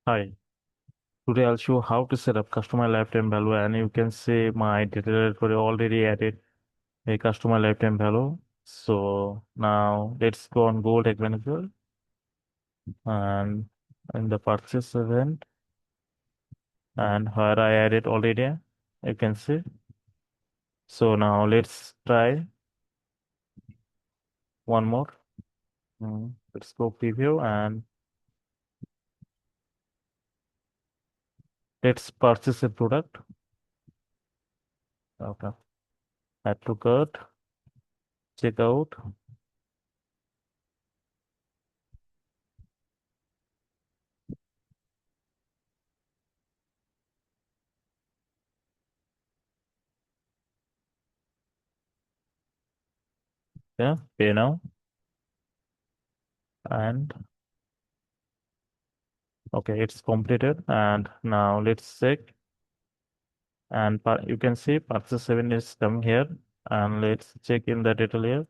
Hi, today I'll show how to set up customer lifetime value, and you can see my data directory already added a customer lifetime value. So now let's go on Gold Tag Manager and in the purchase event, and where I added already, you can see. So now let's try one more. Let's go preview and let's purchase a product. Okay. Add to cart, check out. Yeah, pay now. And okay, it's completed. And now let's check. And you can see purchase 7 is coming here. And let's check in the detail here.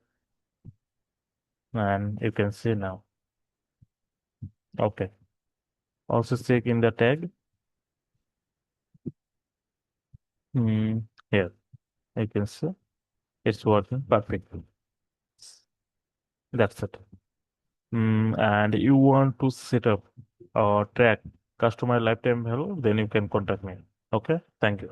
And you can see now. Okay. Also check in the tag. Hmm. Here. You can see it's working perfectly. That's it. And you want to set up or track customer lifetime value, then you can contact me. Okay. Thank you.